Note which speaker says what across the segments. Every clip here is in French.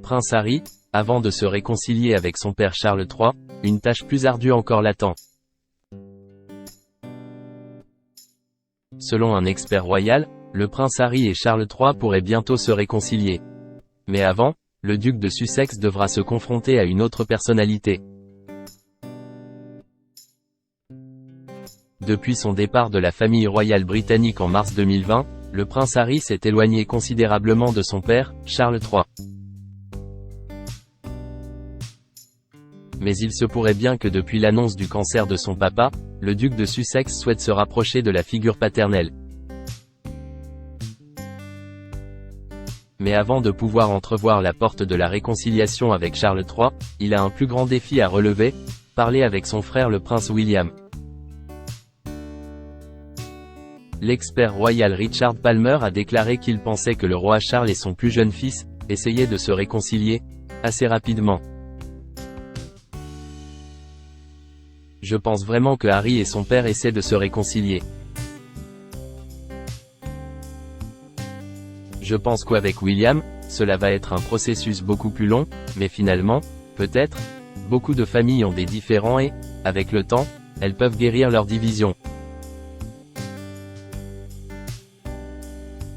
Speaker 1: prince Harry, avant de se réconcilier avec son père Charles III, une tâche plus ardue encore l'attend. Selon un expert royal, le prince Harry et Charles III pourraient bientôt se réconcilier. Mais avant, le duc de Sussex devra se confronter à une autre personnalité. Depuis son départ de la famille royale britannique en mars 2020, le prince Harry s'est éloigné considérablement de son père, Charles III. Mais il se pourrait bien que depuis l'annonce du cancer de son papa, le duc de Sussex souhaite se rapprocher de la figure paternelle. Mais avant de pouvoir entrevoir la porte de la réconciliation avec Charles III, il a un plus grand défi à relever, parler avec son frère le prince William. L'expert royal Richard Palmer a déclaré qu'il pensait que le roi Charles et son plus jeune fils essayaient de se réconcilier assez rapidement. Je pense vraiment que Harry et son père essaient de se réconcilier. Je pense qu'avec William, cela va être un processus beaucoup plus long, mais finalement, peut-être, beaucoup de familles ont des différends et, avec le temps, elles peuvent guérir leur division.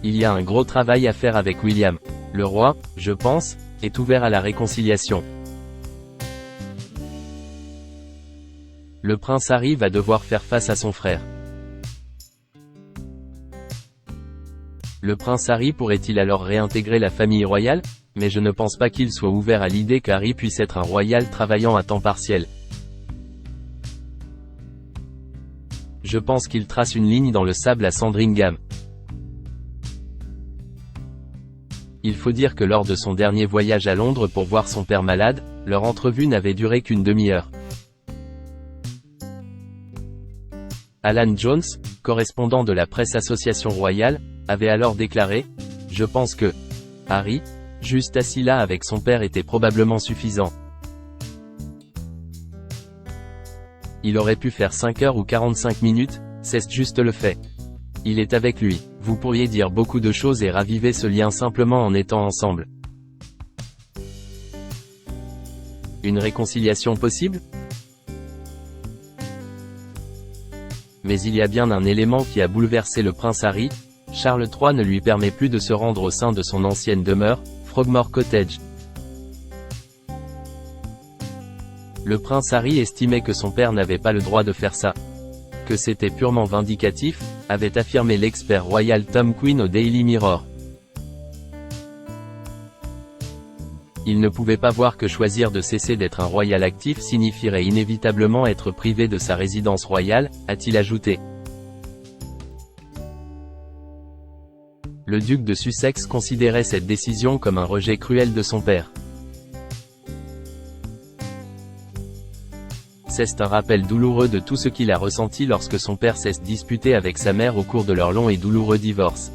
Speaker 1: Il y a un gros travail à faire avec William. Le roi, je pense, est ouvert à la réconciliation. Le prince Harry va devoir faire face à son frère. Le prince Harry pourrait-il alors réintégrer la famille royale? Mais je ne pense pas qu'il soit ouvert à l'idée qu'Harry puisse être un royal travaillant à temps partiel. Je pense qu'il trace une ligne dans le sable à Sandringham. Il faut dire que lors de son dernier voyage à Londres pour voir son père malade, leur entrevue n'avait duré qu'une demi-heure. Alan Jones, correspondant de la presse Association Royale, avait alors déclaré « Je pense que Harry, juste assis là avec son père était probablement suffisant. Il aurait pu faire 5 heures ou 45 minutes, c'est juste le fait. Il est avec lui. Vous pourriez dire beaucoup de choses et raviver ce lien simplement en étant ensemble. » Une réconciliation possible? Mais il y a bien un élément qui a bouleversé le prince Harry. Charles III ne lui permet plus de se rendre au sein de son ancienne demeure, Frogmore Cottage. Le prince Harry estimait que son père n'avait pas le droit de faire ça. Que c'était purement vindicatif, avait affirmé l'expert royal Tom Quinn au Daily Mirror. Il ne pouvait pas voir que choisir de cesser d'être un royal actif signifierait inévitablement être privé de sa résidence royale, a-t-il ajouté. Le duc de Sussex considérait cette décision comme un rejet cruel de son père. C'est un rappel douloureux de tout ce qu'il a ressenti lorsque son père s'est disputé avec sa mère au cours de leur long et douloureux divorce.